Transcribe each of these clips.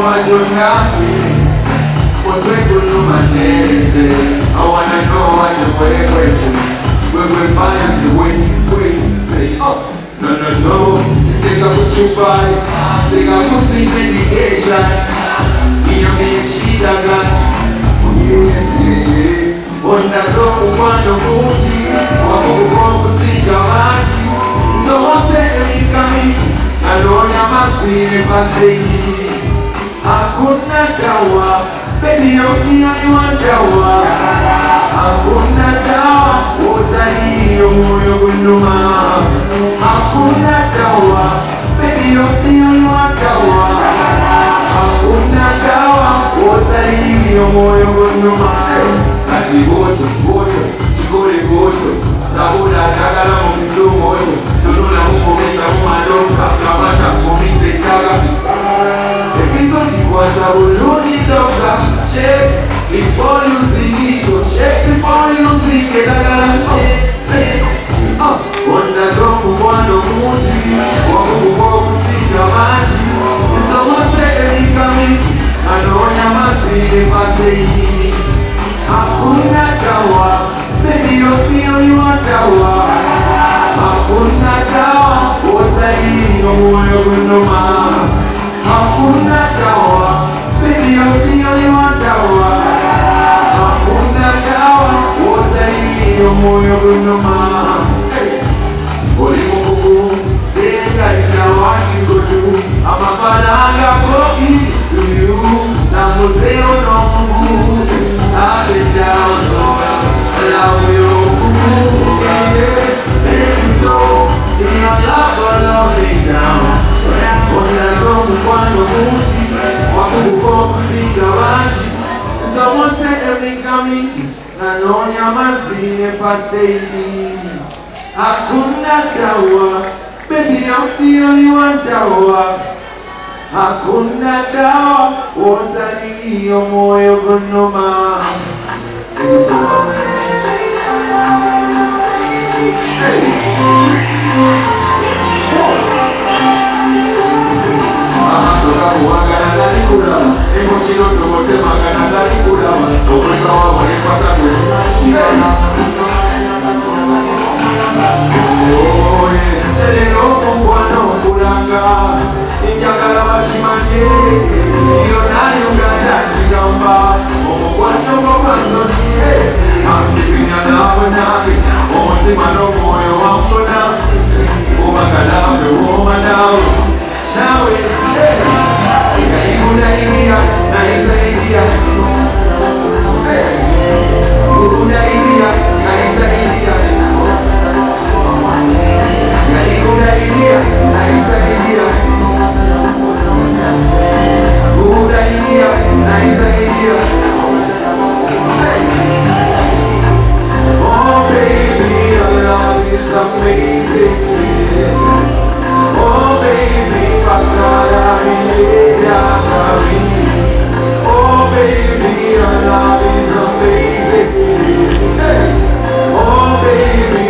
What's going on, my name? I wanna know what you're question. We're fine, you wait, say, oh, no. Take up what you buy, take up what you medication. Me Kitaka, Onda so quando fugi, wako kusiga maji. So wase nikamichi, nalonya masini pasiki. Hakuna dawa, baby you want dawa. Hakuna dawa, utaiyo moyo kunuma. Hakuna dawa, baby you want dawa. Hakuna dawa, utaiyo moyo kunuma. Kasi bocho, chikole bocho. Sabula tagala mumiso mocho. Tuluna mumometa mumadokta, kamata mumize tagapi. What's a balloon doctor? Shake before you sing it, shake before you sing it. Wanda sofu kwano muji, wakubo kusiga maji. Someone say nikamichi, anonya masini pasei. Hakuna dawa, baby you want dawa. Hakuna dawa, utaiyo moyo kunuma. Hakuna dawa, baby you want dawa. Hakuna dawa, utaiyo moyo kunuma. Olimukuku, senga ina what you go do. Amafaranga go give it to you. Namuzeo no mugu, up and down, allow you. Let you go, in your love me down. Ona somu kwano muji, wakubo kusiga waji. Someone say every coming, nanonya masine pastei. Hakuna dawa, baby I'm the only one dawa. Hakuna dawa, utaiyo moyo kunuma. Thank you so much. Wagana ndali kulaba, emochino tomote magana ndali kulaba. Okweka wa walipata kwenye lero mkwano kulanga, injagala bachimanye. Iyo nayo ganda chigamba, omukwano mwasozi. Ampipinya nawe nage, omutima n'omwoyo wampona. Obagala bewooma nawe, nawe. Unaidia, naisaidia. Unaidia, naisaidia. Unaidia, naisaidia. Unaidia, naisaidia. Oh baby, your love is amazing. Oh baby, Pakara, oh baby, your love is amazing. Hey. Oh baby,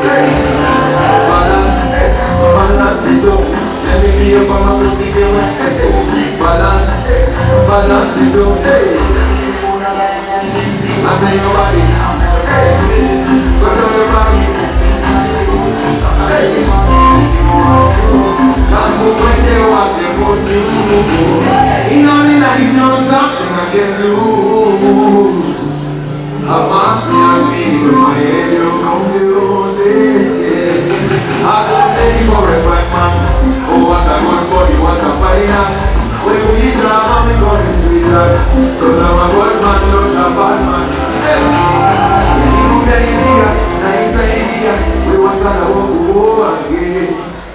hey. Balance it up. Let me be your mama to see you. Balance it up. Hey. I say your body. Hey. Go tell your body. Hey. I'm moving there, what they want to do. You know me like you know something I can lose. I must be on me with my head, you're confused. I got ready for a fight, man. Oh, what a good body, what a finance. When we drama, we got it sweeter. Cause I'm a good man, not a bad man. Good idea, nice idea. We was at a walk again.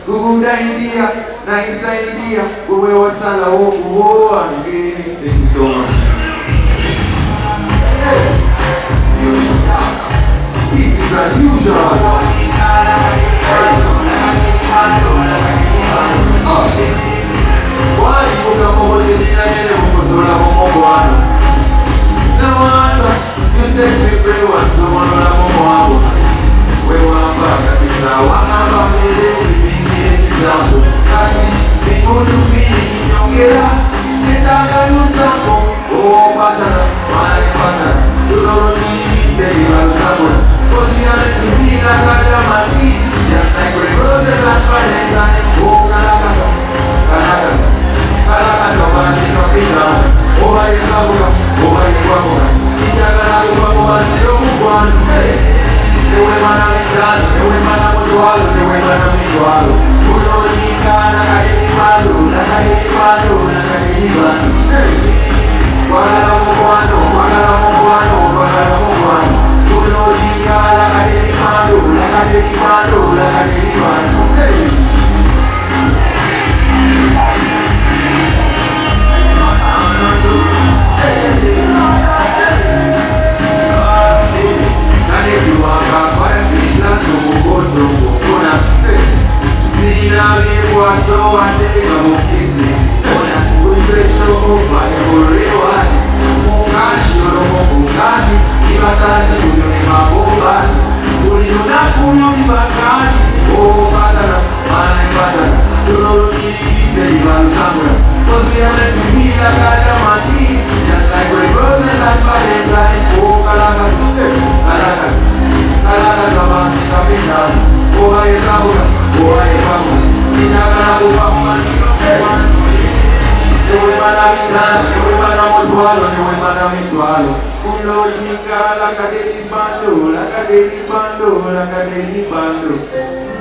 Good idea, nice idea. We was at a walk again. Thank you so much. This is unusual. Why you come over to the night and so you set me free once someone on a mobile. We want back at this hour. I'm a example. Be good to me, you don't get out.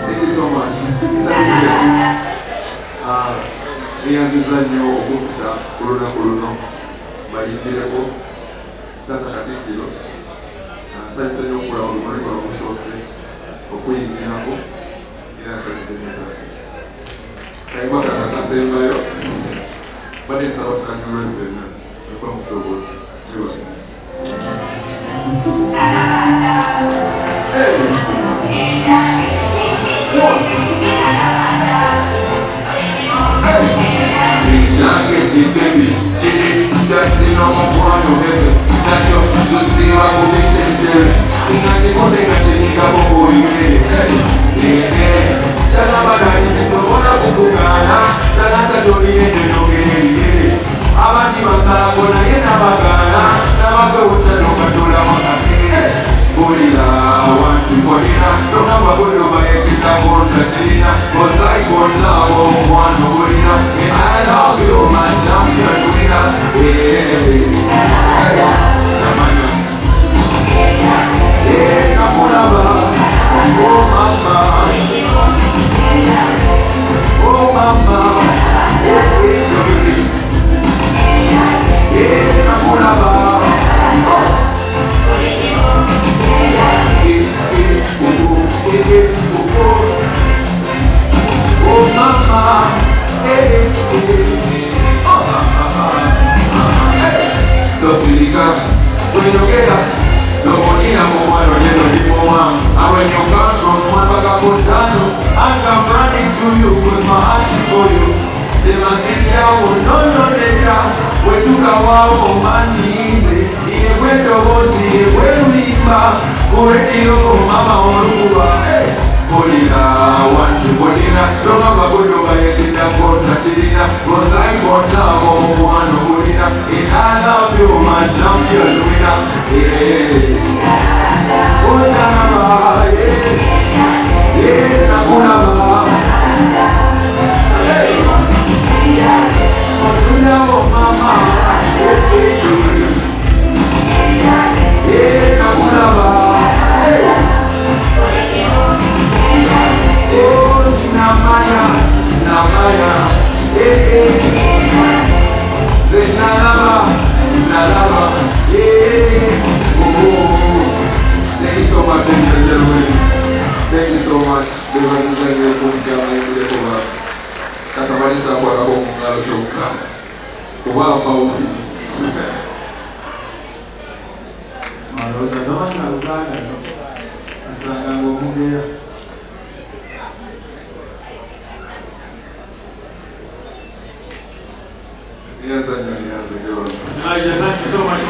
Thank you so much. Esanyu okufita olunaku luno balindireko tasa Katikiro nsanyuse nnyo okulaba olunaku olusoose okuyingirako era nsanyuse nnyo kayimba kana kasembayo badde nsaba tukanyulwe ffenna okuba musobola baby, that's the number one of heaven. That's your to see my conviction there. Not your content, not your nigga, but we made it. Yeah, Chanabada is so wonderful. Talanta Jolly and no getting it. Abadi Masala, Bagana, Namaga, which I know Matola Maka. Bolina, once in Bolina, don't have a good over a Chicago, Sachina, was I for love, one Bolina, and I love you, my champion winner. Namanya, Napunaba, oh mama, oh mama, Napunaba. Oh mama, Dosilica, when you get up, don't want to one or and when you come from one Bagapontano, I come running to you because my heart is for you. The Mazilia will no down. We took a wow, man, easy. He went over, see where we are. Already, mama, on Polina, once you Polina, don't have a good over a china, China, was I for love, one Polina, and I love you, my champion winner. Yeah, oh, Nana, yeah, Napunaba, hey, oh, mama, yeah, Napunaba, hey. Oh, Namaya, say Laba, oh, thank you so much, ladies and gentlemen. Thank you so much. Katamaliza kwa kako mungalo choka. Kuwa faufi. Marota zona Uganda. Asanga ngomugea. Yes, thank you so much.